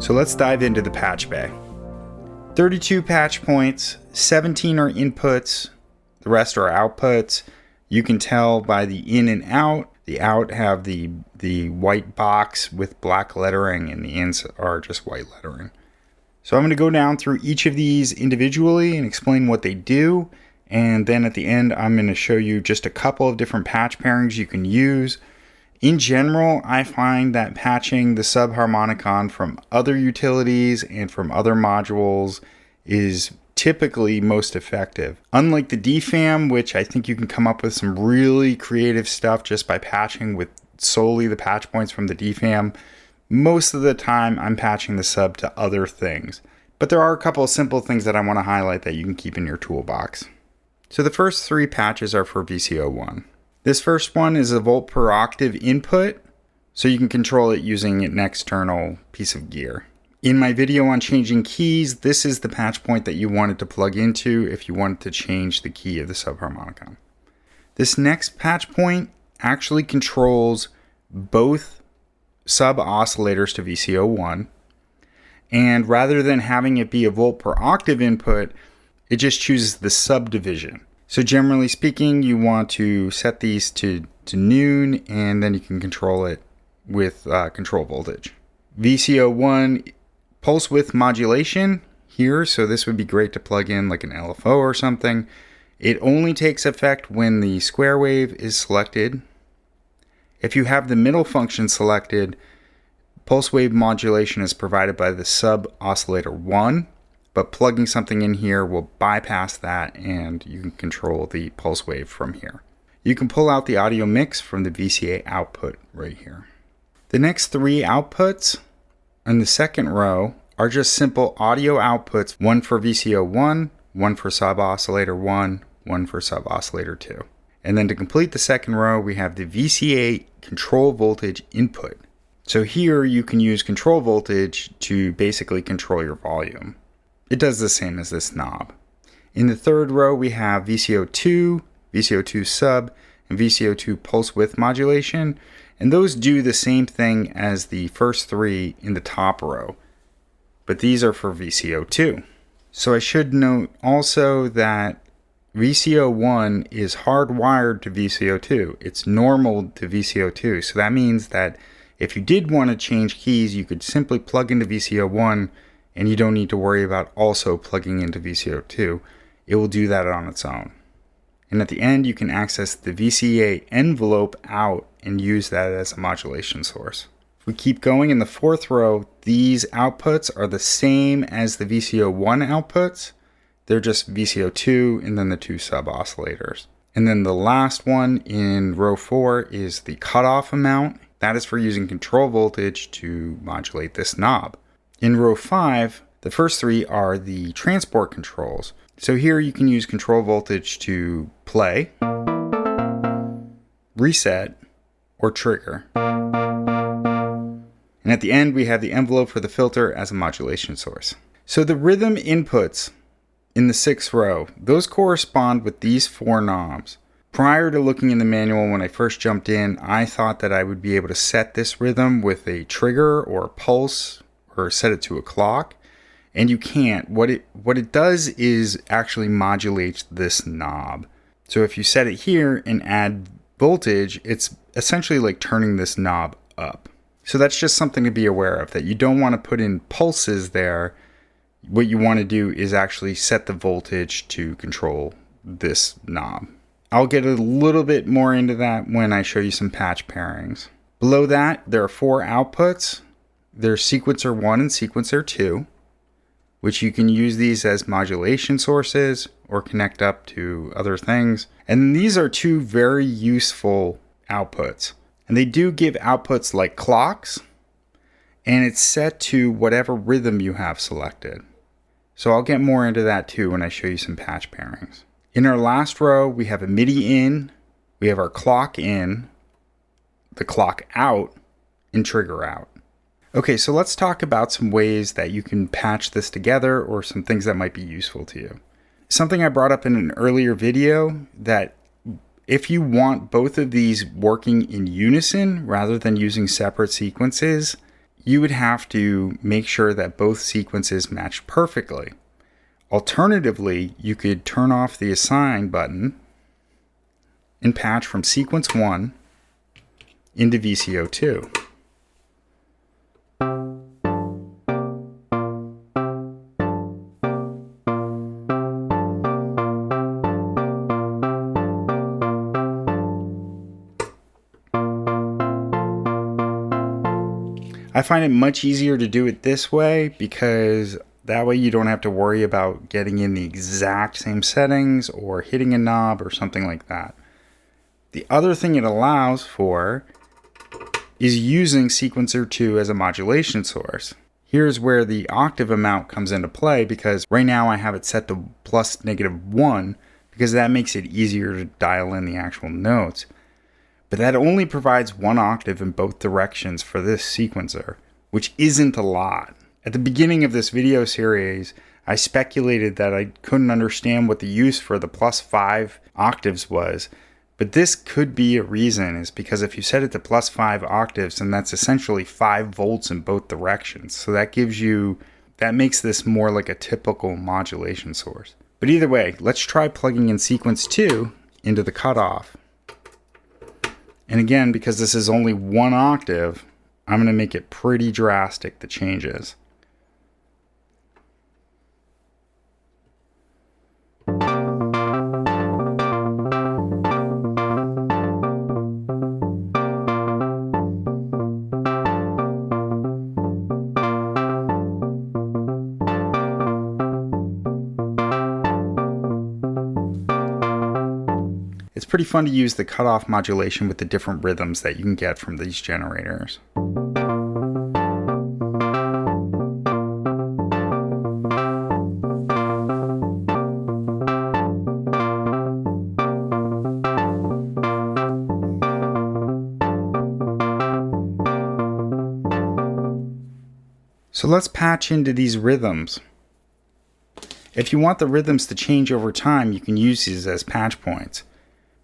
So let's dive into the Patchbay. 32 patch points, 17 are inputs, the rest are outputs. You can tell by the in and out. The out have the white box with black lettering, and the ins are just white lettering. So I'm going to go down through each of these individually and explain what they do. And then at the end, I'm going to show you just a couple of different patch pairings you can use. In general, I find that patching the Subharmonicon from other utilities and from other modules is typically most effective. Unlike the DFAM, which I think you can come up with some really creative stuff just by patching with solely the patch points from the DFAM, most of the time I'm patching the sub to other things. But there are a couple of simple things that I want to highlight that you can keep in your toolbox. So the first three patches are for VCO1. This first one is a volt per octave input, so you can control it using an external piece of gear. In my video on changing keys, this is the patch point that you wanted to plug into if you wanted to change the key of the Subharmonicon. This next patch point actually controls both sub oscillators to VCO1, and rather than having it be a volt per octave input, it just chooses the subdivision. So generally speaking, you want to set these to noon, and then you can control it with control voltage. VCO1 pulse width modulation here, so this would be great to plug in like an LFO or something. It only takes effect when the square wave is selected. If you have the middle function selected, pulse wave modulation is provided by the sub oscillator 1. But plugging something in here will bypass that, and you can control the pulse wave from here. You can pull out the audio mix from the VCA output right here. The next three outputs in the second row are just simple audio outputs, one for VCO1, one for sub oscillator 1, one for sub oscillator 2. And then to complete the second row, we have the VCA control voltage input. So here you can use control voltage to basically control your volume. It does the same as this knob. In the third row, we have VCO2, VCO2 sub, and VCO2 pulse width modulation, and those do the same thing as the first three in the top row, but these are for VCO2. So I should note also that VCO1 is hardwired to VCO2. It's normal to VCO2, so that means that if you did want to change keys, you could simply plug into VCO1, and you don't need to worry about also plugging into VCO2. It will do that on its own. And at the end, you can access the VCA envelope out and use that as a modulation source. If we keep going in the fourth row, these outputs are the same as the VCO1 outputs. They're just VCO2 and then the two sub oscillators. And then the last one in row 4 is the cutoff amount. That is for using control voltage to modulate this knob. In row 5, the first three are the transport controls. So here you can use control voltage to play, reset, or trigger. And at the end, we have the envelope for the filter as a modulation source. So the rhythm inputs in the 6th row, those correspond with these 4 knobs. Prior to looking in the manual, when I first jumped in, I thought that I would be able to set this rhythm with a trigger or a pulse, or set it to a clock, and you can't. What it does is actually modulates this knob. So if you set it here and add voltage, it's essentially like turning this knob up. So that's just something to be aware of, that you don't want to put in pulses there. What you want to do is actually set the voltage to control this knob. I'll get a little bit more into that when I show you some patch pairings. Below that, there are 4 outputs. There's sequencer 1 and sequencer 2, which you can use these as modulation sources or connect up to other things. And these are 2 very useful outputs. And they do give outputs like clocks, and it's set to whatever rhythm you have selected. So I'll get more into that too when I show you some patch pairings. In our last row, we have a MIDI in, we have our clock in, the clock out, and trigger out. Okay, so let's talk about some ways that you can patch this together or some things that might be useful to you. Something I brought up in an earlier video, that if you want both of these working in unison rather than using separate sequences, you would have to make sure that both sequences match perfectly. Alternatively, you could turn off the assign button and patch from sequence 1 into VCO 2. I find it much easier to do it this way because that way you don't have to worry about getting in the exact same settings or hitting a knob or something like that. The other thing it allows for is using sequencer 2 as a modulation source. Here's where the octave amount comes into play, because right now I have it set to plus -1 because that makes it easier to dial in the actual notes. But that only provides 1 octave in both directions for this sequencer, which isn't a lot. At the beginning of this video series, I speculated that I couldn't understand what the use for the +5 octaves was, but this could be a reason, is because if you set it to +5 octaves, then that's essentially 5 volts in both directions. So that makes this more like a typical modulation source. But either way, let's try plugging in sequence 2 into the cutoff. And again, because this is only 1 octave, I'm going to make it pretty drastic, the changes. It's pretty fun to use the cutoff modulation with the different rhythms that you can get from these generators. So let's patch into these rhythms. If you want the rhythms to change over time, you can use these as patch points.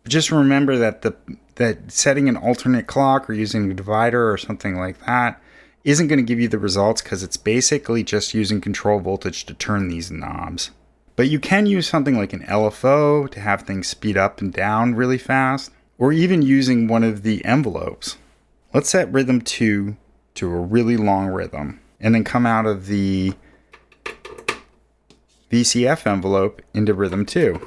But just remember that setting an alternate clock or using a divider or something like that isn't going to give you the results, because it's basically just using control voltage to turn these knobs. But you can use something like an LFO to have things speed up and down really fast, or even using one of the envelopes. Let's set rhythm 2 to a really long rhythm, and then come out of the VCF envelope into rhythm 2.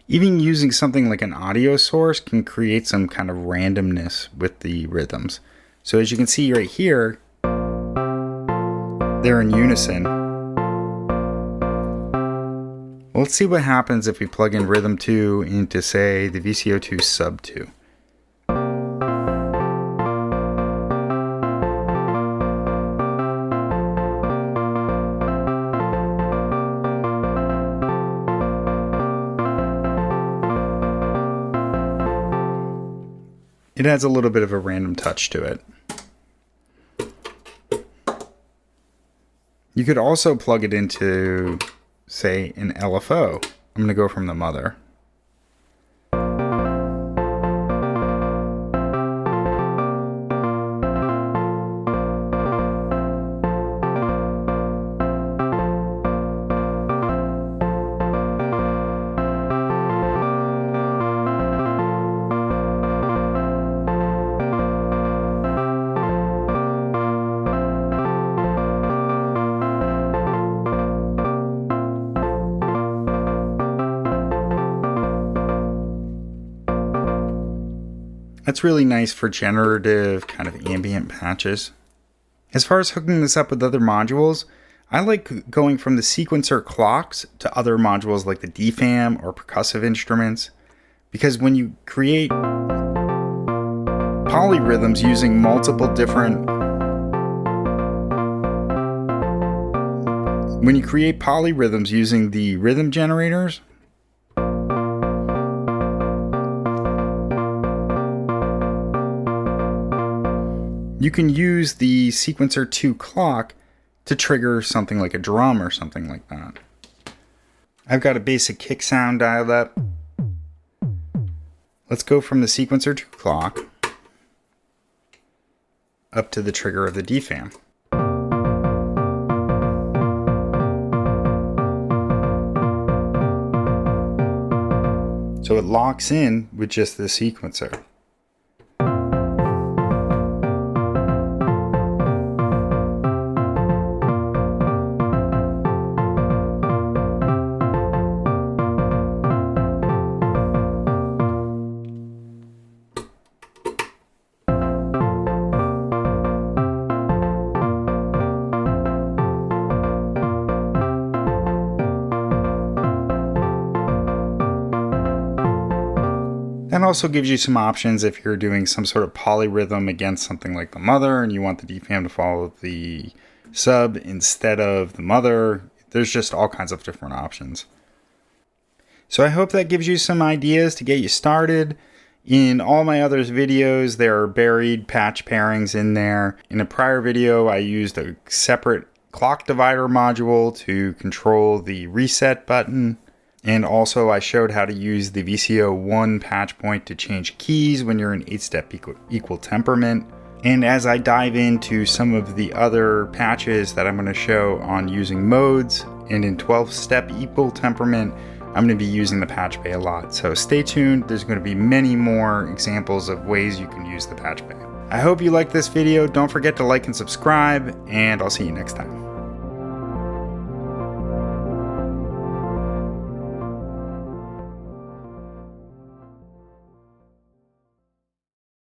Even using something like an audio source can create some kind of randomness with the rhythms. So as you can see right here, they're in unison. Well, let's see what happens if we plug in rhythm 2 into, say, the VCO2 sub 2. It adds a little bit of a random touch to it. You could also plug it into, say, an LFO. I'm going to go from the mother. That's really nice for generative kind of ambient patches. As far as hooking this up with other modules, I like going from the sequencer clocks to other modules like the DFAM or percussive instruments, because when you create polyrhythms using multiple different the rhythm generators, you can use the sequencer 2 clock to trigger something like a drum or something like that. I've got a basic kick sound dialed up. Let's go from the sequencer 2 clock up to the trigger of the DFAM. So it locks in with just the sequencer. That also gives you some options if you're doing some sort of polyrhythm against something like the mother and you want the DFAM to follow the sub instead of the mother. There's just all kinds of different options. So I hope that gives you some ideas to get you started. In all my other videos, there are buried patch pairings in there. In a prior video, I used a separate clock divider module to control the reset button. And also I showed how to use the VCO1 patch point to change keys when you're in 8-step equal temperament. And as I dive into some of the other patches that I'm going to show on using modes and in 12-step equal temperament, I'm going to be using the Patchbay a lot. So stay tuned. There's going to be many more examples of ways you can use the Patchbay. I hope you liked this video. Don't forget to like and subscribe, and I'll see you next time.